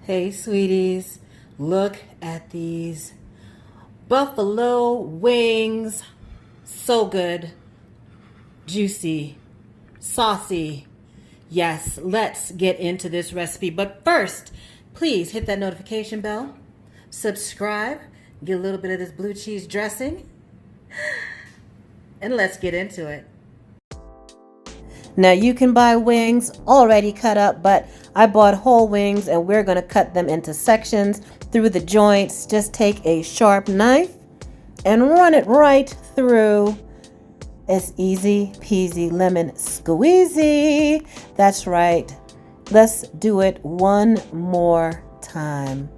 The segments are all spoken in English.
Hey, sweeties, look at these buffalo wings. So good, juicy, saucy. Yes, let's get into this recipe. But first, please hit that notification bell, subscribe, get a little bit of this blue cheese dressing, and let's get into it. Now you can buy wings already cut up, but I bought whole wings and we're going to cut them into sections through the joints. Just take a sharp knife and run it right through. It's easy peasy lemon squeezy. That's right. Let's do it one more time.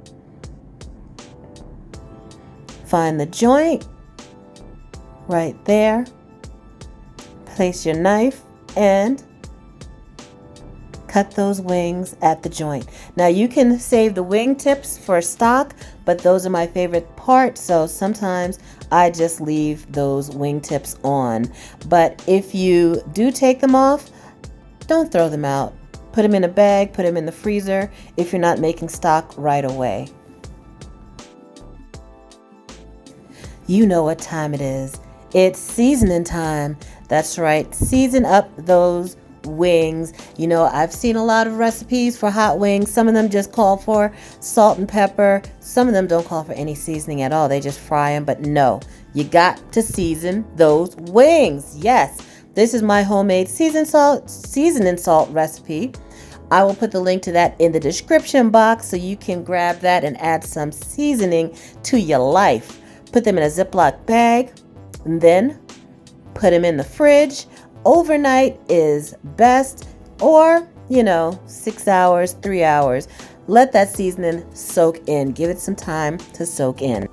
Find the joint right there. Place your knife and cut those wings at the joint. Now you can save the wing tips for stock, but those are my favorite part, so sometimes I just leave those wing tips on. But if you do take them off, don't throw them out. Put them in a bag, put them in the freezer if you're not making stock right away. You know what time it is. It's seasoning time. That's right, season up those wings. You know, I've seen a lot of recipes for hot wings. Some of them just call for salt and pepper. Some of them don't call for any seasoning at all. They just fry them. But no, you got to season those wings. Yes, this is my homemade seasoning salt recipe. I will put the link to that in the description box so you can grab that and add some seasoning to your life. Put them in a Ziploc bag and then put them in the fridge. Overnight is best, or 6 hours, 3 hours. Let that seasoning soak in. Give it some time to soak in.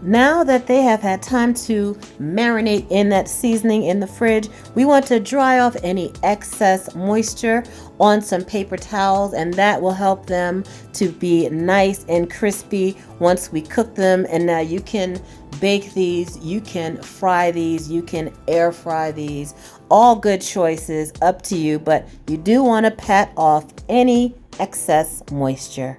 Now that they have had time to marinate in that seasoning in the fridge, we want to dry off any excess moisture on some paper towels, and that will help them to be nice and crispy once we cook them. And now you can bake these, you can fry these, you can air fry these. All good choices, up to you, but you do want to pat off any excess moisture.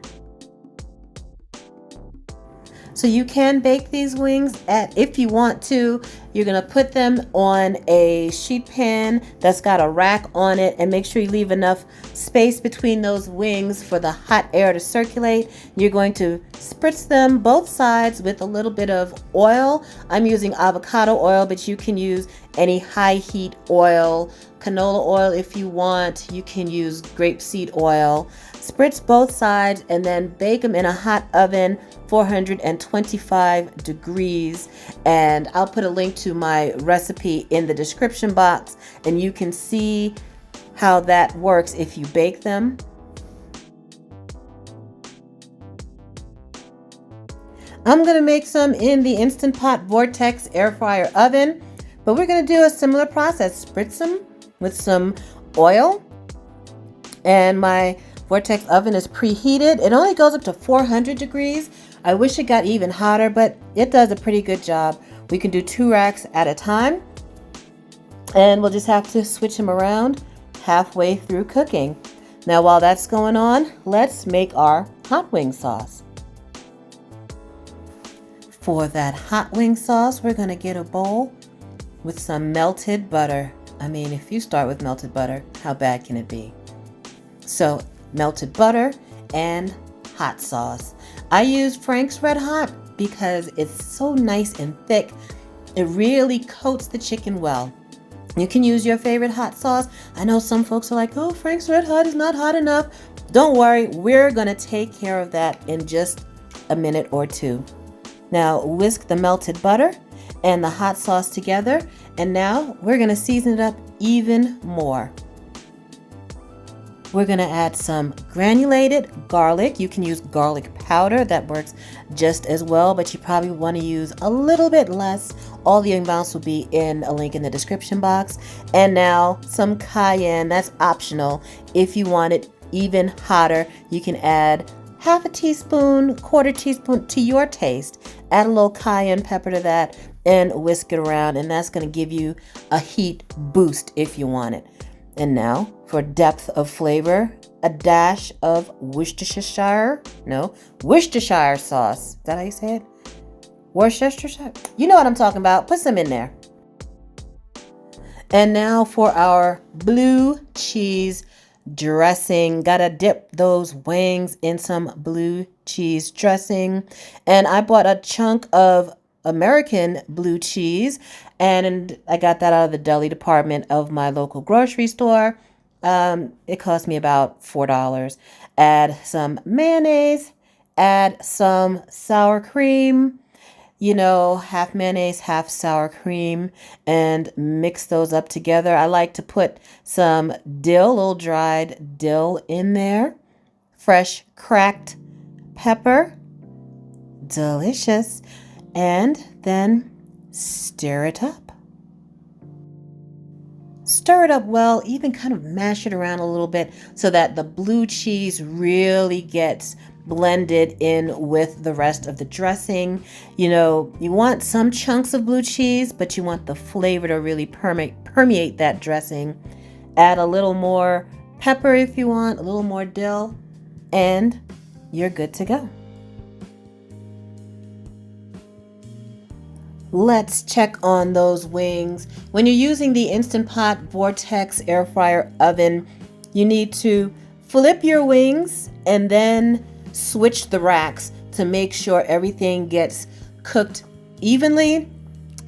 So you can bake these wings if you want to. You're going to put them on a sheet pan that's got a rack on it, and make sure you leave enough space between those wings for the hot air to circulate. You're going to spritz them both sides with a little bit of oil. I'm using avocado oil, but you can use any high heat oil, canola oil if you want. You can use grapeseed oil. Spritz both sides and then bake them in a hot oven, 425 degrees. And I'll put a link to my recipe in the description box, and you can see how that works if you bake them. I'm going to make some in the Instant Pot Vortex air fryer oven, but we're going to do a similar process. Spritz them with some oil, and my Vortex oven is preheated. It only goes up to 400 degrees. I wish it got even hotter, but it does a pretty good job. We can do 2 racks at a time, and we'll just have to switch them around halfway through cooking. Now, while that's going on, let's make our hot wing sauce. For that hot wing sauce, we're going to get a bowl with some melted butter. I mean, if you start with melted butter, how bad can it be? So, melted butter and hot sauce. I use Frank's Red Hot because it's so nice and thick. It really coats the chicken well. You can use your favorite hot sauce. I know some folks are like, oh, Frank's Red Hot is not hot enough. Don't worry, we're gonna take care of that in just a minute or two. Now whisk the melted butter and the hot sauce together, and now we're gonna season it up even more. We're going to add some granulated garlic. You can use garlic powder. That works just as well, but you probably want to use a little bit less. All the amounts will be in a link in the description box. And now some cayenne. That's optional. If you want it even hotter, you can add half a teaspoon, quarter teaspoon to your taste. Add a little cayenne pepper to that and whisk it around, and that's going to give you a heat boost if you want it. And now, for depth of flavor, a dash of Worcestershire sauce. Is that how you say it? Worcestershire? You know what I'm talking about. Put some in there. And now for our blue cheese dressing. Gotta dip those wings in some blue cheese dressing. And I bought a chunk of American blue cheese, and I got that out of the deli department of my local grocery store. It cost me about $4. Add some mayonnaise, add some sour cream, half mayonnaise, half sour cream, and mix those up together. I like to put some dill, a little dried dill in there, fresh cracked pepper, delicious, and then stir it up. Stir it up well, even kind of mash it around a little bit so that the blue cheese really gets blended in with the rest of the dressing. You want some chunks of blue cheese, but you want the flavor to really permeate that dressing. Add a little more pepper if you want, a little more dill, and you're good to go. Let's check on those wings. When you're using the Instant Pot Vortex air fryer oven, you need to flip your wings and then switch the racks to make sure everything gets cooked evenly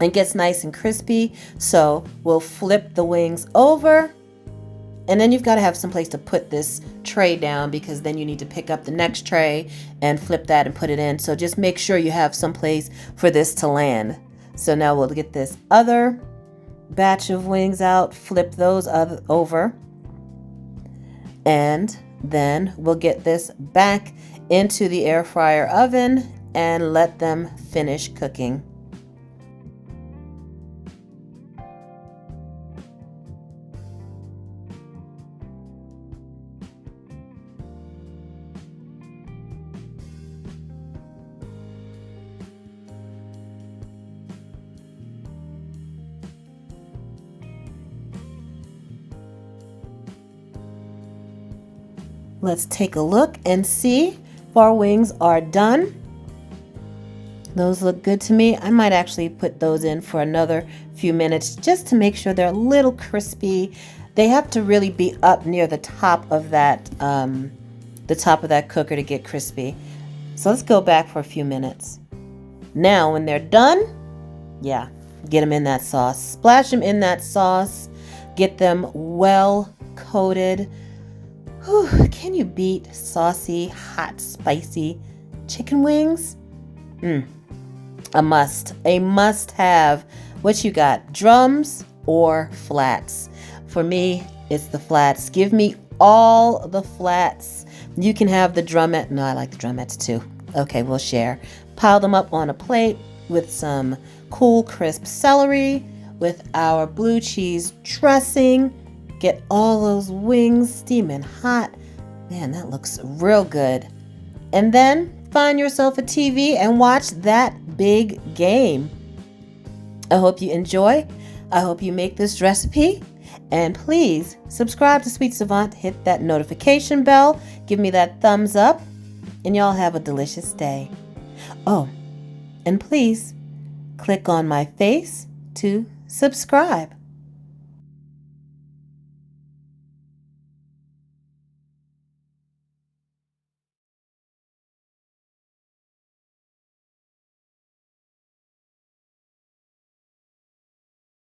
and gets nice and crispy. So we'll flip the wings over, and then you've got to have some place to put this tray down, because then you need to pick up the next tray and flip that and put it in. So just make sure you have some place for this to land. So now we'll get this other batch of wings out, flip those over, and then we'll get this back into the air fryer oven and let them finish cooking. Let's take a look and see if our wings are done. Those look good to me. I might actually put those in for another few minutes just to make sure they're a little crispy. They have to really be up near the top of that cooker to get crispy. So let's go back for a few minutes. Now, when they're done, get them in that sauce. Splash them in that sauce. Get them well coated. Whew, can you beat saucy, hot, spicy chicken wings? A must have. What you got, drums or flats? For me, it's the flats. Give me all the flats. You can have the drumette. No, I like the drumettes too. Okay, we'll share. Pile them up on a plate with some cool, crisp celery, with our blue cheese dressing. Get all those wings steaming hot. Man, that looks real good. And then find yourself a TV and watch that big game. I hope you enjoy. I hope you make this recipe. And please subscribe to Sweet Savant. Hit that notification bell. Give me that thumbs up. And y'all have a delicious day. Oh, and please click on my face to subscribe.